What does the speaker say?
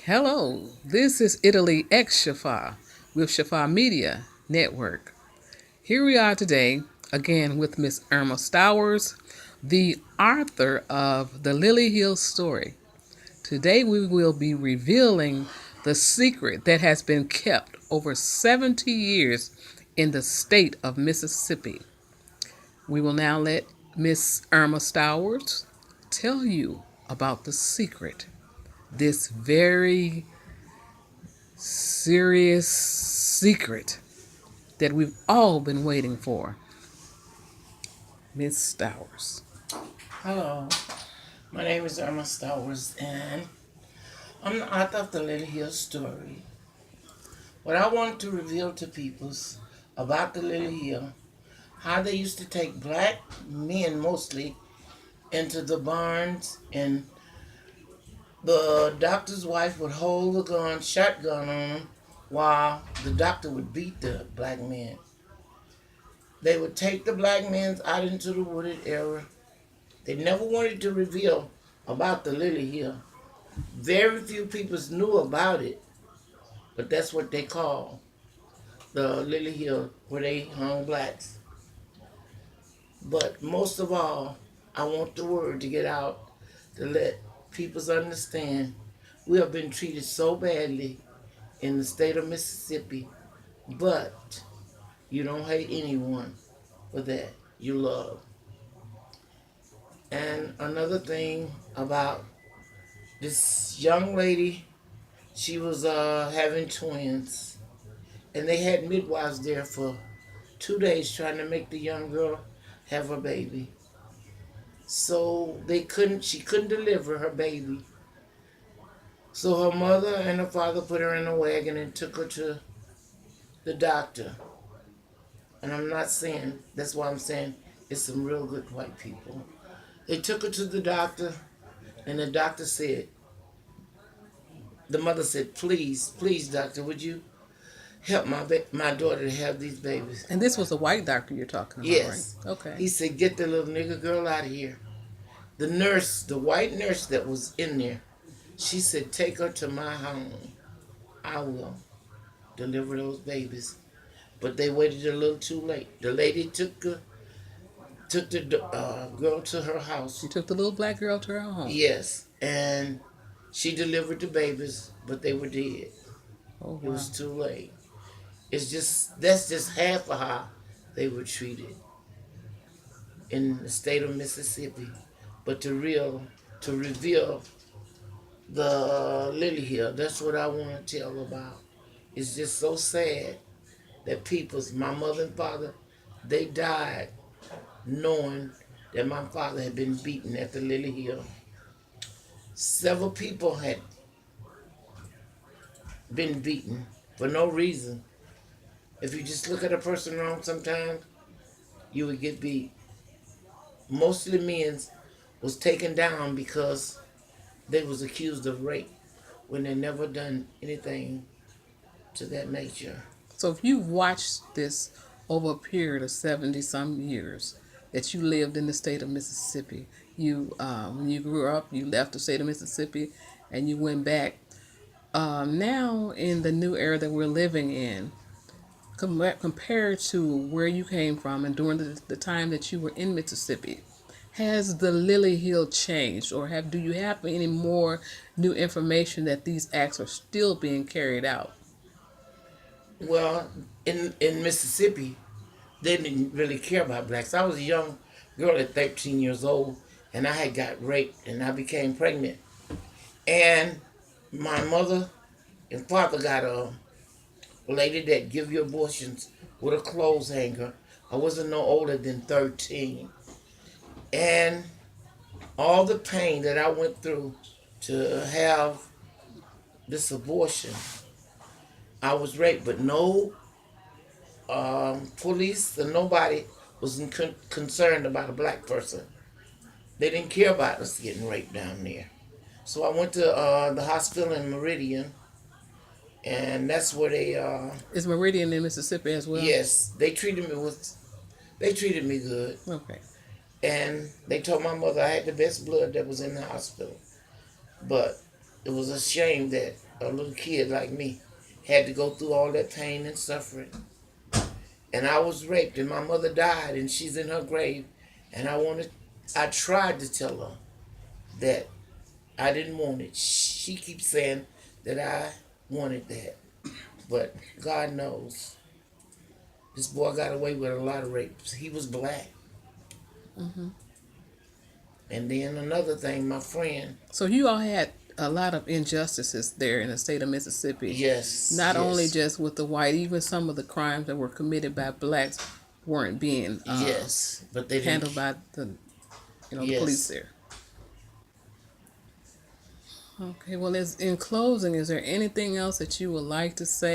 Hello, this is Italee X Shafa with Shafa Media Network. Here we are today, again with Miss Irma Stowers, the author of the Lilly Hill story. Today we will be revealing the secret that has been kept over 70 years in the state of Mississippi. We will now let Miss Irma Stowers tell you about the secret, this very serious secret that we've all been waiting for. Miss Stowers. Hello, my name is Irma Stowers, and I'm the author of the Lilly Hill story. What I want to reveal to people about the Lilly Hill, how they used to take black men mostly into the barns, and the doctor's wife would hold shotgun on them, while the doctor would beat the black men. They would take the black men out into the wooded area. They never wanted to reveal about the Lilly Hill. Very few people knew about it, but that's what they call the Lilly Hill, where they hung blacks. But most of all, I want the word to get out to let people understand we have been treated so badly in the state of Mississippi, but you don't hate anyone for that. You love. And another thing about this young lady, she was having twins, and they had midwives there for 2 days trying to make the young girl have a baby. So she couldn't deliver her baby. So her mother and her father put her in a wagon and took her to the doctor. And I'm not saying, that's why I'm saying it's some real good white people. They took her to the doctor, and the doctor said, the mother said, please, please, doctor, would you help my daughter to have these babies? And this was a white doctor you're talking about, Yes. right? Okay. He said, get the little nigger girl out of here. The nurse, the white nurse that was in there, she said, take her to my home. I will deliver those babies. But they waited a little too late. The lady took the girl to her house. She took the little black girl to her home. Yes, and she delivered the babies, but they were dead. Oh, wow. It was too late. That's just half of how they were treated in the state of Mississippi. But to reveal the Lilly Hill, that's what I want to tell about. It's just so sad that my mother and father, they died knowing that my father had been beaten at the Lilly Hill. Several people had been beaten for no reason. If you just look at a person wrong sometimes, you would get beat. Most of the men was taken down because they was accused of rape when they never done anything to that nature. So if you've watched this over a period of 70 some years that you lived in the state of Mississippi, when you grew up, you left the state of Mississippi and you went back. Now in the new era that we're living in, compared to where you came from and during the time that you were in Mississippi, has the Lilly Hill changed, or do you have any more new information that these acts are still being carried out? Well, in Mississippi, they didn't really care about blacks. I was a young girl at 13 years old, and I had got raped, and I became pregnant. And my mother and father got a lady that give you abortions with a clothes hanger. I wasn't no older than 13. And all the pain that I went through to have this abortion, I was raped, but no police or nobody was concerned about a black person. They didn't care about us getting raped down there. So I went to the hospital in Meridian, and that's where they. Is Meridian in Mississippi as well? Yes, they treated me good. Okay. And they told my mother I had the best blood that was in the hospital. But it was a shame that a little kid like me, had to go through all that pain and suffering. And I was raped, and my mother died, and she's in her grave. And I tried to tell her that I didn't want it. She keeps saying that I wanted that. But God knows. This boy got away with a lot of rapes. He was black. Mm-hmm. And then another thing, my friend. So you all had a lot of injustices there in the state of Mississippi. Yes, Not only yes, just with the white, even some of the crimes that were committed by blacks weren't being yes. But they didn't. handled by the the police Yes. there. Okay. Well, in closing, is there anything else that you would like to say?